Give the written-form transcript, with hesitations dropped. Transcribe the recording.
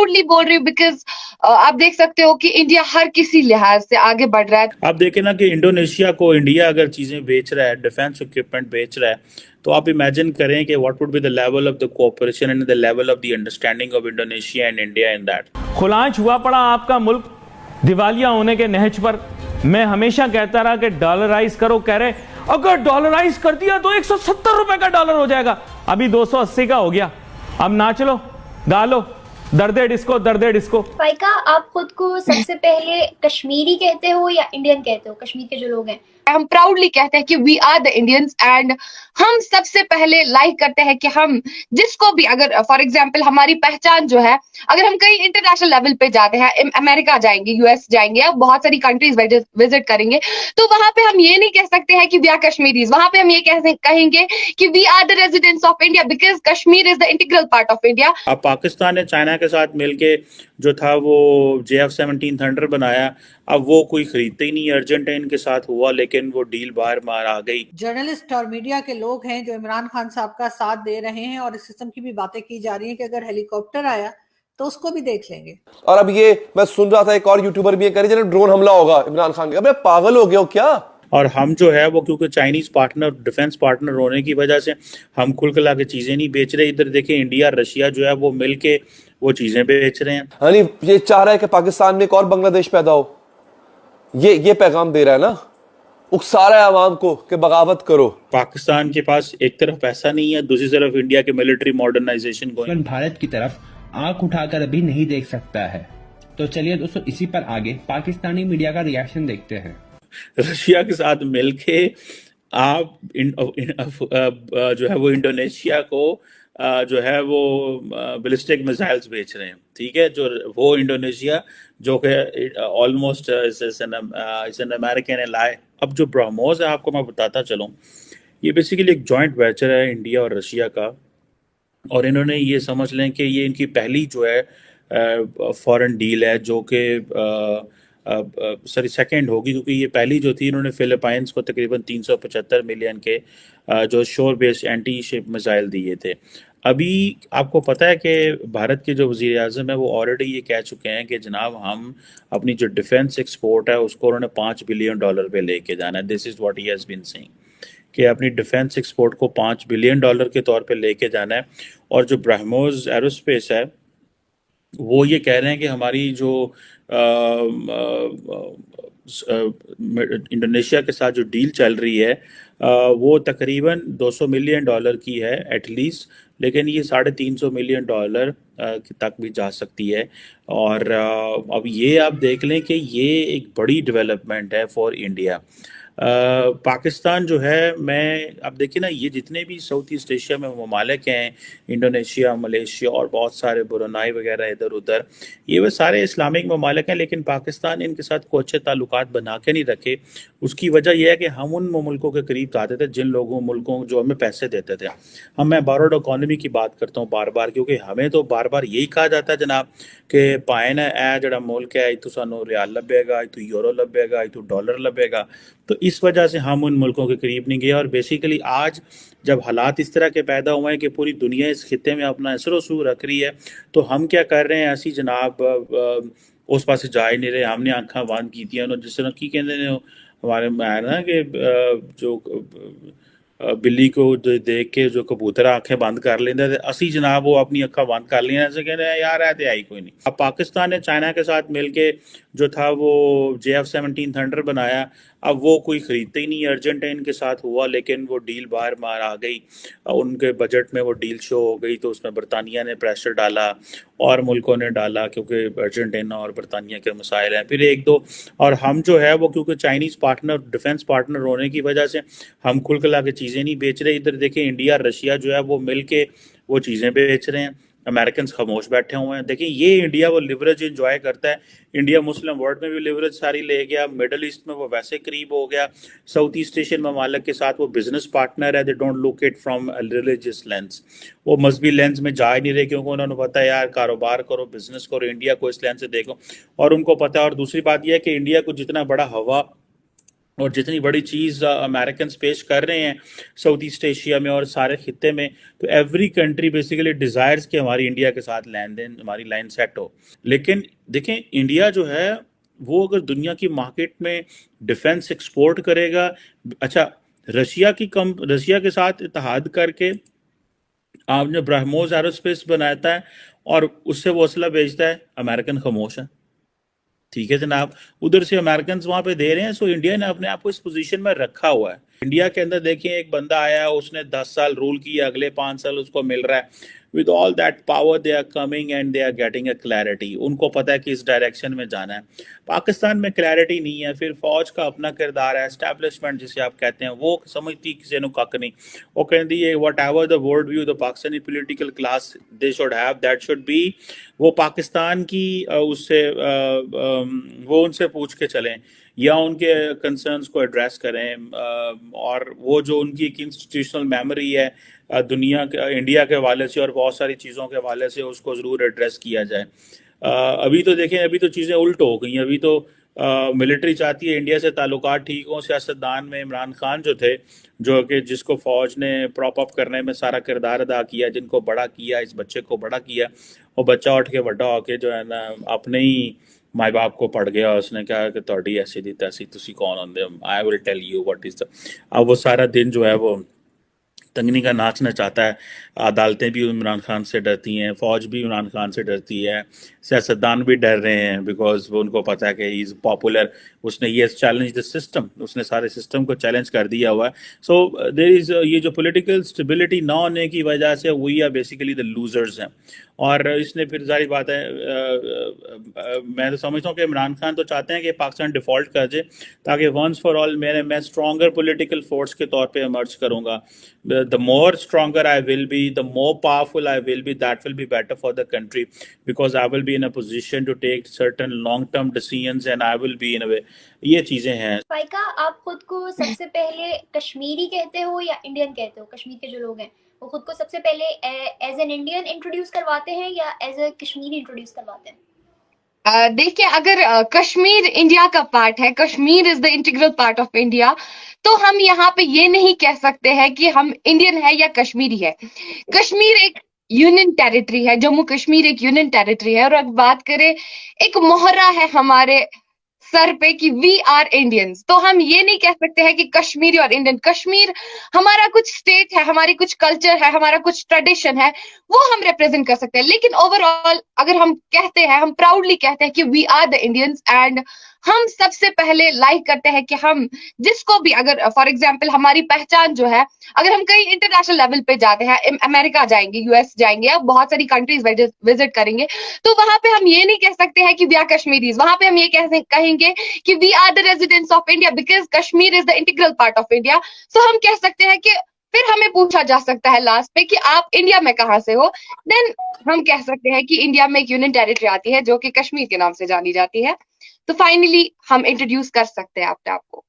Proudly बोल रही हूँ बिकॉज आप देख सकते हो कि इंडिया हर किसी लिहाज से आगे बढ़ रहा है। आप देखें ना कि इंडोनेशिया को इंडिया अगर चीजें बेच रहा है, डिफेंस इक्विपमेंट बेच रहा है, तो आप इमेजिन करें कि what would be the level of the cooperation and the level of the understanding of Indonesia and India in that. खुलांच हुआ पड़ा आपका मुल्क दिवालिया होने के नहज पर। मैं हमेशा कहता रहा कि डॉलराइज करो, कह रहे अगर डॉलराइज कर दिया तो 170 रुपए का डॉलर हो जाएगा, अभी 280 का हो गया। अब नाच लो, गा लो, दर्दे डिस्को दर्दे डिस्को। फाइका, आप खुद को सबसे पहले कश्मीरी कहते हो या इंडियन कहते हो? कश्मीर के जो लोग हैं, हम प्राउडली कहते हैं कि we are the Indians and हम सबसे पहले लाइक करते हैं कि हम जिसको भी, अगर फॉर एग्जांपल हमारी पहचान जो है, अगर हम कहीं इंटरनेशनल लेवल पे जाते हैं, अमेरिका जाएंगे, यूएस जाएंगे या बहुत सारी कंट्रीज विजिट करेंगे, तो वहां पे हम ये नहीं कह सकते हैं कि वी आर कश्मीरीज। वहां पे हम ये कहेंगे कि we are the residents of India because Kashmir is the integral part of India. अब पाकिस्तान ने चाइना के साथ मिलके जो था वो JF-17 थंडर बनाया, अब वो कोई खरीदते ही नहीं। अर्जेंटाइन के साथ हुआ लेकिन वो डील बाहर मार आ गई। जर्नलिस्ट और मीडिया के लोग हैं जो इमरान खान साहब का साथ दे रहे हैं और इस किस्म की भी बातें की जा रही हैं कि अगर हेलीकॉप्टर आया तो उसको भी देख लेंगे। और अब ये मैं सुन रहा था एक और यूट्यूबर भी ये कह रहे हैं ड्रोन हमला होगा इमरान खान के। अबे पागल हो गए हो क्या? और हम जो है वो क्योंकि चाइनीज पार्टनर, डिफेंस पार्टनर होने की वजह से हम खुल खिला के चीजें नहीं बेच रहे। इधर देखें इंडिया रशिया जो है वो मिलके वो चीजें बेच रहे हैं। यानी ये चाह रहा है कि पाकिस्तान में एक और बांग्लादेश पैदा हो। ये पैगाम दे रहा है ना, उकसा रहा है आवाम को कि बगावत करो। पाकिस्तान के पास एक तरफ पैसा नहीं है, दूसरी तरफ इंडिया के मिलिट्री मॉडर्नाइजेशन को भारत की तरफ आंख उठाकर अभी नहीं देख सकता है। तो चलिए दोस्तों, इसी पर आगे पाकिस्तानी मीडिया का रिएक्शन देखते हैं। रशिया के साथ मिलके आप जो है वो इंडोनेशिया को जो है वो बैलिस्टिक मिसाइल्स बेच रहे हैं। ठीक है, जो वो इंडोनेशिया जो कि almost is an American ally. अब जो ब्रह्मोस है, आपको मैं बताता चलूँ, ये बेसिकली एक जॉइंट वेंचर है इंडिया और रशिया का। और इन्होंने ये समझ लें कि ये इनकी पहली जो है फॉरेन डील है, जो कि सॉरी सेकंड होगी, क्योंकि ये पहली जो थी इन्होंने फिलीपाइंस को तकरीबन 375 मिलियन के जो शोर बेस्ड एंटी शिप मिसाइल दिए थे। अभी आपको पता है कि भारत के जो वज़ीर आज़म है वो ऑलरेडी ये कह चुके हैं कि जनाब हम अपनी जो डिफेंस एक्सपोर्ट है उसको उन्होंने $5 बिलियन पे लेके जाना है। This is what he has been saying कि अपनी डिफेंस एक्सपोर्ट को $5 बिलियन के तौर पे लेके जाना है। और जो ब्रह्मोस एरोस्पेस है वो ये कह रहे हैं कि हमारी जो इंडोनेशिया के साथ जो डील चल रही है वो तकरीबन $200 मिलियन की है एटलीस्ट, लेकिन ये $350 मिलियन तक भी जा सकती है। और अब ये आप देख लें कि ये एक बड़ी डेवलपमेंट है फॉर इंडिया। पाकिस्तान जो है, मैं अब देखिए ना, ये जितने भी साउथ ईस्ट एशिया में ममालिक हैं, इंडोनेशिया, मलेशिया और बहुत सारे ब्रुनाई वगैरह इधर उधर, ये वो सारे इस्लामिक ममालिक हैं, लेकिन पाकिस्तान इनके साथ कोई अच्छे ताल्लुकात बना के नहीं रखे। उसकी वजह यह है कि हम उन मुल्कों के करीब जाते थे जिन मुल्कों जो हमें पैसे देते थे। मैं बारोड इकॉनमी की बात करता हूँ बार बार, क्योंकि हमें तो बार बार यही कहा जाता है जनाब कि पाए ना ए जड़ा मुल्क है इतों सानू रियाल लभेगा, इतों यूरो लभेगा, इतों डॉलर लभेगा। तो इस वजह से हम उन मुल्कों के करीब नहीं गए। और बेसिकली आज जब हालात इस तरह के पैदा हुए हैं कि पूरी दुनिया इस खित्ते में अपना असर वसूल रख रही है, तो हम क्या कर रहे हैं, ऐसी जनाब उस पास जा ही नहीं रहे। हमने आंखें बंद की थी, जिस तरह की कहते हैं हमारे में है ना कि जो बिल्ली को देख के जो कबूतर आंखें बंद कर लेंगे, असी जनाब वो अपनी अखा बंद कर लिया, ऐसे कहते हैं यार है तो आई कोई नहीं। अब पाकिस्तान ने चाइना के साथ मिलके जो था वो JF-17 थंडर बनाया, अब वो कोई खरीदते ही नहीं। अर्जेंटाइन के साथ हुआ लेकिन वो डील बाहर मार आ गई, उनके बजट में वो डील शो हो गई, तो उसमें बरतानिया ने प्रेशर डाला और मुल्कों ने डाला, क्योंकि अर्जेंटीना और बरतानिया के मसाइल हैं फिर एक दो। और हम जो है वो क्योंकि चाइनीज़ पार्टनर, डिफेंस पार्टनर होने की वजह से हम खुल खिला के चीज़ें नहीं बेच रहे। इधर देखें इंडिया रशिया जो है वो मिल के वो चीज़ें बेच रहे हैं, अमेरिकन खामोश बैठे हुए हैं। देखिए ये इंडिया वो लिवरेज एंजॉय करता है। इंडिया मुस्लिम वर्ल्ड में भी लिवरेज सारी ले गया, मिडल ईस्ट में वो वैसे करीब हो गया, साउथ ईस्ट एशियन ममालिक के साथ वो बिजनेस पार्टनर है। They don't look it from religious lens, वो मजहबी लेंस में जा ही नहीं रहे, क्योंकि उन्होंने पता है यार कारोबार करो, बिजनेस करो, इंडिया को इस लेंस से देखो, और उनको पता है। और दूसरी बात यह है कि इंडिया को जितना बड़ा हवा और जितनी बड़ी चीज़ अमेरिकन पेश कर रहे हैं साउथ ईस्ट एशिया में और सारे खित्ते में, तो एवरी कंट्री बेसिकली डिज़ायर्स कि हमारी इंडिया के साथ लेन देन, हमारी लाइन सेट हो। लेकिन देखें, इंडिया जो है वो अगर दुनिया की मार्केट में डिफेंस एक्सपोर्ट करेगा, अच्छा रशिया के साथ इत्तेहाद करके आपने ब्रह्मोस एरोस्पेस बनाता है और उससे वो असला बेचता है, अमेरिकन खामोश है। ठीक है जनाब, उधर से अमेरिकन वहां पे दे रहे हैं। सो इंडिया ने अपने आप को इस पोजीशन में रखा हुआ है। इंडिया के अंदर देखिए, एक बंदा आया, उसने 10 साल रूल किया, अगले 5 साल उसको मिल रहा है। With all that power they are coming and they are getting a clarity. उनको पता है कि इस डायरेक्शन में जाना है। पाकिस्तान में क्लैरिटी नहीं है। फिर फौज का अपना किरदार है, एस्टैब्लिशमेंट जिसे आप कहते हैं, वो समझती किसी ने कख नहीं। वो कहती है what ever the world view the Pakistani political class they should have, that should be. वो पाकिस्तान की उससे वो उनसे पूछ के चलें या उनके कंसर्न्स को एड्रेस करें, और वो जो उनकी एक इंस्टीट्यूशनल मेमोरी है दुनिया के, इंडिया के हवाले से और बहुत सारी चीज़ों के हवाले से, उसको ज़रूर एड्रेस किया जाए। अभी तो देखें, अभी तो चीज़ें उल्ट हो गई हैं। अभी तो मिलिट्री चाहती है इंडिया से ताल्लुकात ठीक हो। सियासतदान में इमरान खान जो थे, जो कि जिसको फ़ौज ने प्रॉप अप करने में सारा किरदार अदा किया, जिनको बड़ा किया, इस बच्चे को बड़ा किया, और बच्चा उठ के बड़ा होके जो है ना अपने ही माए बाप को पढ़ गया। उसने कहा कि तोड़ी ऐसी दी तैसी, तुसी कौन होंदे, I will tell you what is the. अब वो सारा दिन जो है वो तंगनी का नाचना चाहता है। अदालतें भी इमरान खान से डरती हैं, फौज भी इमरान खान से डरती है, सियासतदान भी डर रहे हैं, बिकॉज वो उनको पता है कि ही इज़ पॉपुलर। उसने ये चैलेंज द सिस्टम, उसने सारे सिस्टम को चैलेंज कर दिया हुआ है। सो देयर इज़ ये जो पॉलिटिकल स्टेबिलिटी ना होने की वजह से वही है बेसिकली द लूजर्स हैं। और इसने फिर जारी बात है, मैं तो समझता हूँ कि इमरान खान तो चाहते हैं कि पाकिस्तान डिफ़ॉल्ट कर जाए, ताकि वंस फॉर ऑल मैं स्ट्रॉन्गर पॉलिटिकल फोर्स के तौर पे इमर्ज करूँगा। The more stronger I will be, the more powerful I will be, that will be better for the country, because I will be in a position to take certain long term decisions and I will be in a way. ये चीज़ें हैं। फाइका, आप खुद को सबसे पहले कश्मीरी कहते हो या इंडियन कहते हो? कश्मीर के जो लोग हैं वो खुद को सबसे पहले एज एन इंडियन इंट्रोड्यूस करवाते हैं या एज ए कश्मीरी इंट्रोड्यूस करवाते हैं? देखिए, अगर कश्मीर इंडिया का पार्ट है, Kashmir is the integral part of India, तो हम यहाँ पे ये नहीं कह सकते हैं कि हम इंडियन है या कश्मीरी है। कश्मीर एक यूनियन टेरिटरी है, जम्मू कश्मीर एक यूनियन टेरिटरी है। और अगर बात करें, एक मोहरा है हमारे सर पे कि वी आर इंडियंस, तो हम ये नहीं कह सकते हैं कि कश्मीरी और इंडियन। कश्मीर हमारा कुछ स्टेट है, हमारी कुछ कल्चर है, हमारा कुछ ट्रेडिशन है, वो हम रिप्रेजेंट कर सकते हैं। लेकिन ओवरऑल अगर हम कहते हैं, हम प्राउडली कहते हैं कि we are the Indians, and हम सबसे पहले लाइक करते हैं कि हम जिसको भी, अगर फॉर एग्जाम्पल हमारी पहचान जो है, अगर हम कहीं इंटरनेशनल लेवल पे जाते हैं, अमेरिका जाएंगे, यूएस जाएंगे, या बहुत सारी कंट्रीज विजिट करेंगे, तो वहां पे हम ये नहीं कह सकते हैं कि वी आर कश्मीरीज। वहां पे हम ये कहेंगे कि we are the residents of India, because Kashmir is the integral part of India. So हम कह सकते हैं कि फिर हमें पूछा जा सकता है लास्ट पे कि आप इंडिया में कहाँ से हो, देन हम कह सकते हैं कि इंडिया में एक यूनियन टेरिटरी आती है जो कि कश्मीर के नाम से जानी जाती है। तो फाइनली हम इंट्रोड्यूस कर सकते हैं अपने आप को।